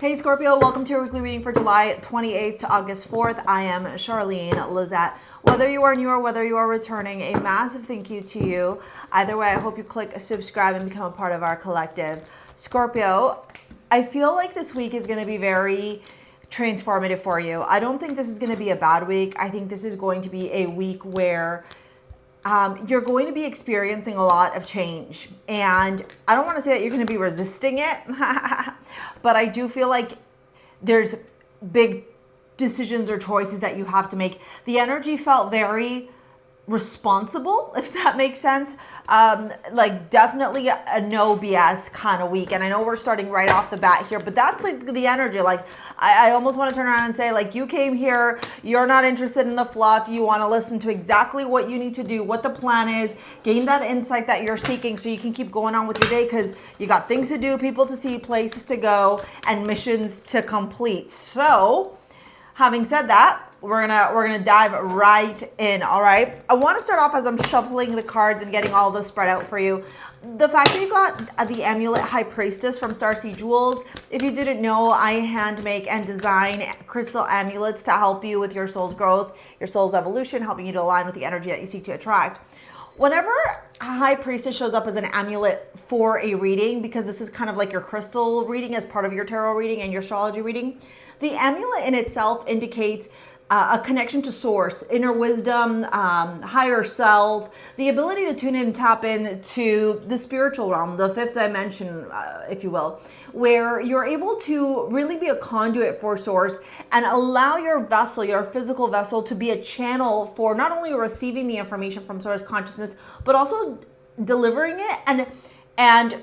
Hey Scorpio, welcome to your weekly reading for July 28th to August 4th. I am Charlene Lizette. Whether you are new or whether you are returning, a massive thank you to you. Either way, I hope you click subscribe and become a part of our collective. Scorpio, I feel like this week is going to be very transformative for you. I don't think this is going to be a bad week. I think this is going to be a week where you're going to be experiencing a lot of change. And I don't want to say that you're going to be resisting it, but I do feel like there's big decisions or choices that you have to make. The energy felt very responsible, if that makes sense. Like definitely a no BS kind of week. And I know we're starting right off the bat here, but that's like the energy. Like I almost want to turn around and say, like, you came here, you're not interested in the fluff. You want to listen to exactly what you need to do, what the plan is, gain that insight that you're seeking so you can keep going on with your day, because you got things to do, people to see, places to go, and missions to complete. So having said that, we're gonna dive right in. All right, I want to start off as I'm shuffling the cards and getting all this spread out for you. The fact that you got the Amulet High Priestess from StarSea Jewels. If you didn't know, I hand make and design crystal amulets to help you with your soul's growth, your soul's evolution, helping you to align with the energy that you seek to attract. Whenever a High Priestess shows up as an amulet for a reading, because this is kind of like your crystal reading as part of your tarot reading and your astrology reading, the amulet in itself indicates a connection to source, inner wisdom, higher self, the ability to tune in and tap into the spiritual realm, the fifth dimension, if you will, where you're able to really be a conduit for source and allow your vessel, your physical vessel, to be a channel for not only receiving the information from source consciousness, but also delivering it and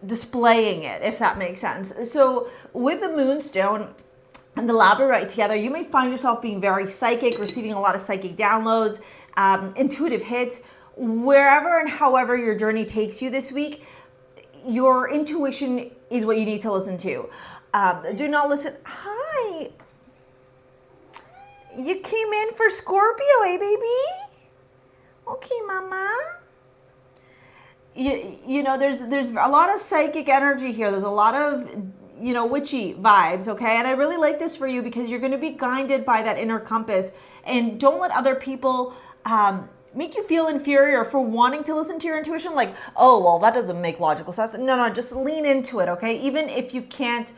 displaying it, if that makes sense. So with the Moonstone and the Labradorite together, you may find yourself being very psychic, receiving a lot of psychic downloads, intuitive hits. Wherever and however your journey takes you this week, your intuition is what you need to listen to. Do not listen. Hi. You came in for Scorpio, eh, baby? Okay, mama. You know, there's a lot of psychic energy here. There's a lot of, you know, witchy vibes, okay? And I really like this for you because you're going to be guided by that inner compass. And don't let other people make you feel inferior for wanting to listen to your intuition. Like, oh, well, that doesn't make logical sense. No, just lean into it, okay? Even if you can't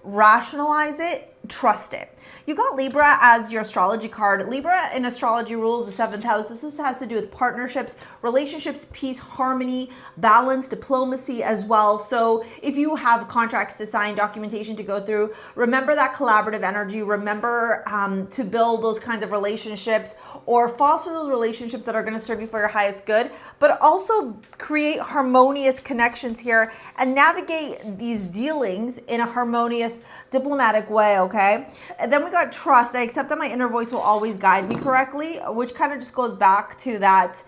rationalize it, trust it. You got Libra as your astrology card. Libra in astrology rules the seventh house. This has to do with partnerships, relationships, peace, harmony, balance, diplomacy as well. So if you have contracts to sign, documentation to go through, remember that collaborative energy. Remember to build those kinds of relationships or foster those relationships that are going to serve you for your highest good, but also create harmonious connections here and navigate these dealings in a harmonious, diplomatic way, okay? And then we got trust. I accept that my inner voice will always guide me correctly, which kind of just goes back to that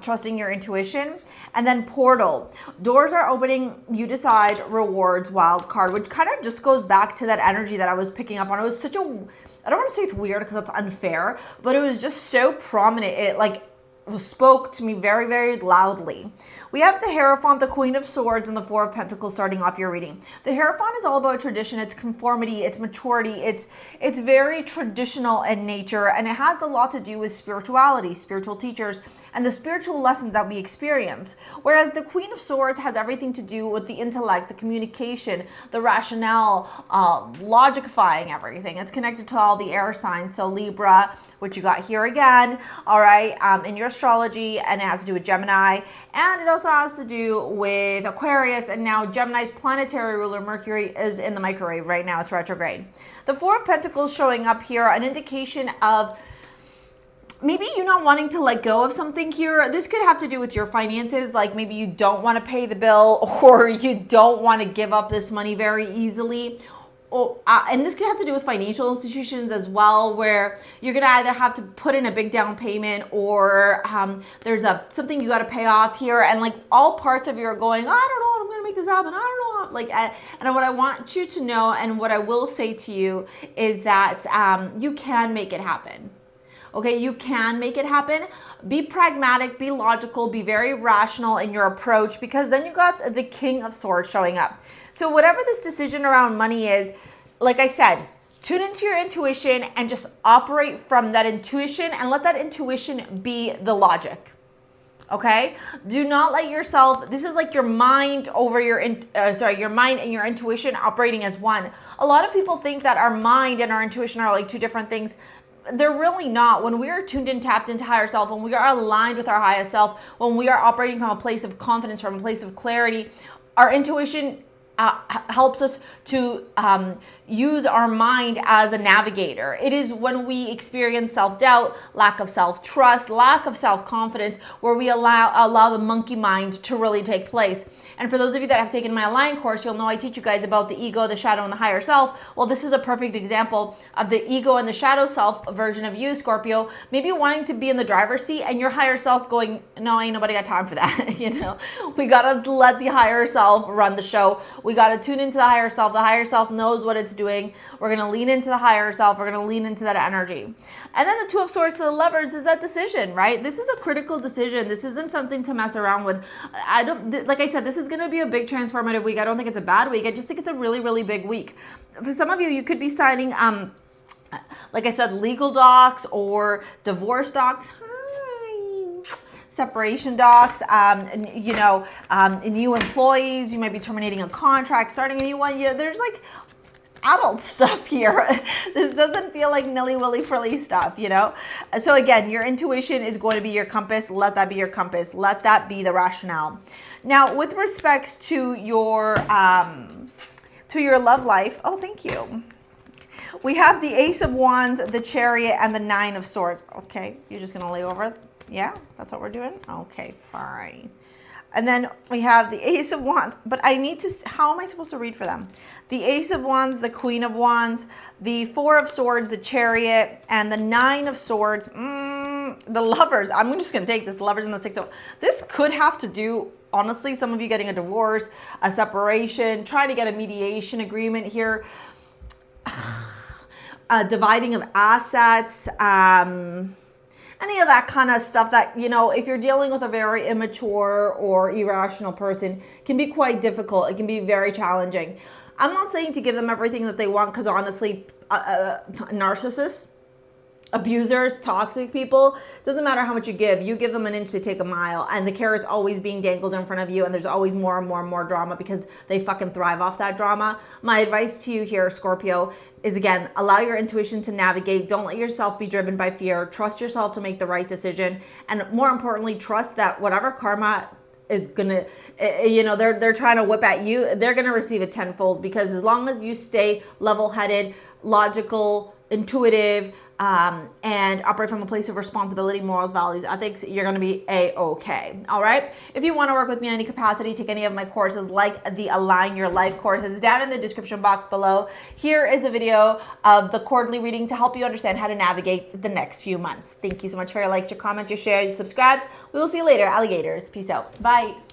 trusting your intuition. And then portal. Doors are opening, you decide, rewards, wild card, which kind of just goes back to that energy that I was picking up on. It was such a, I don't want to say it's weird because that's unfair, but it was just so prominent. It like spoke to me very, very loudly. We have the Hierophant, the Queen of Swords, and the Four of Pentacles starting off your reading. The Hierophant is all about tradition, it's conformity, it's maturity, it's very traditional in nature, and it has a lot to do with spirituality, spiritual teachers, and the spiritual lessons that we experience. Whereas the Queen of Swords has everything to do with the intellect, the communication, the rationale, logifying everything. It's connected to all the air signs. So Libra, which you got here again, all right, in your astrology, and it has to do with Gemini, and it also has to do with Aquarius, and now Gemini's planetary ruler, Mercury, is in the microwave right now. It's retrograde. The Four of Pentacles showing up here, an indication of maybe you not wanting to let go of something here. This could have to do with your finances, like maybe you don't want to pay the bill or you don't want to give up this money very easily. And this could have to do with financial institutions as well, where you're going to either have to put in a big down payment or there's something you got to pay off here. And like all parts of you are going, I don't know, I'm going to make this happen. I don't know. Like, and what I want you to know and what I will say to you is that you can make it happen. Okay, you can make it happen. Be pragmatic, be logical, be very rational in your approach, because then you got the King of Swords showing up. So whatever this decision around money is, like I said, tune into your intuition and just operate from that intuition and let that intuition be the logic. Okay? Do not let yourself, this is like your mind over your mind and your intuition operating as one. A lot of people think that our mind and our intuition are like two different things. They're really not. When we are tuned in, tapped into higher self, when we are aligned with our highest self, when we are operating from a place of confidence, from a place of clarity, our intuition helps us to use our mind as a navigator. It is when we experience self-doubt, lack of self-trust, lack of self-confidence, where we allow the monkey mind to really take place. And for those of you that have taken my Align course, you'll know I teach you guys about the ego, the shadow, and the higher self. Well, this is a perfect example of the ego and the shadow self version of you, Scorpio, maybe wanting to be in the driver's seat and your higher self going, no, ain't nobody got time for that. You know, we got to let the higher self run the show. We got to tune into the higher self. The higher self knows what it's doing. We're going to lean into the higher self. We're going to lean into that energy. And then the Two of Swords to the Lovers is that decision, right? This is a critical decision. This isn't something to mess around with. Like I said, this is going to be a big transformative week. I don't think it's a bad week. I just think it's a really, really big week. For some of you, you could be signing, like I said, legal docs or divorce docs. Separation docs, new employees, you might be terminating a contract, starting a new one. There's like adult stuff here. This doesn't feel like nilly-willy frilly stuff, you know? So again, your intuition is going to be your compass. Let that be your compass. Let that be the rationale. Now, with respects to your love life, oh, thank you. We have the Ace of Wands, the Chariot, and the Nine of Swords. Okay, you're just gonna lay over it. Yeah, that's what we're doing? Okay, fine. And then we have the Ace of Wands, but I need to, how am I supposed to read for them? The Ace of Wands, the Queen of Wands, the Four of Swords, the Chariot, and the Nine of Swords, the Lovers. I'm just gonna take this, Lovers and the Six of, this could have to do, honestly, some of you getting a divorce, a separation, trying to get a mediation agreement here, dividing of assets, any of that kind of stuff that, you know, if you're dealing with a very immature or irrational person, can be quite difficult. It can be very challenging. I'm not saying to give them everything that they want, because honestly, narcissists, abusers, toxic people, doesn't matter how much you give them an inch, they take a mile, and the carrot's always being dangled in front of you, and there's always more and more and more drama because they fucking thrive off that drama. My advice to you here, Scorpio, is again, allow your intuition to navigate. Don't let yourself be driven by fear. Trust yourself to make the right decision, and more importantly, trust that whatever karma is gonna, they're trying to whip at you, they're gonna receive it tenfold, because as long as you stay level-headed, logical, intuitive, and operate from a place of responsibility, morals, values, ethics, you're going to be a-okay. All right. If you want to work with me in any capacity, take any of my courses like the Align Your Life course. It's down in the description box below. Here is a video of the quarterly reading to help you understand how to navigate the next few months. Thank you so much for your likes, your comments, your shares, your subscribes. We will see you later, alligators. Peace out. Bye.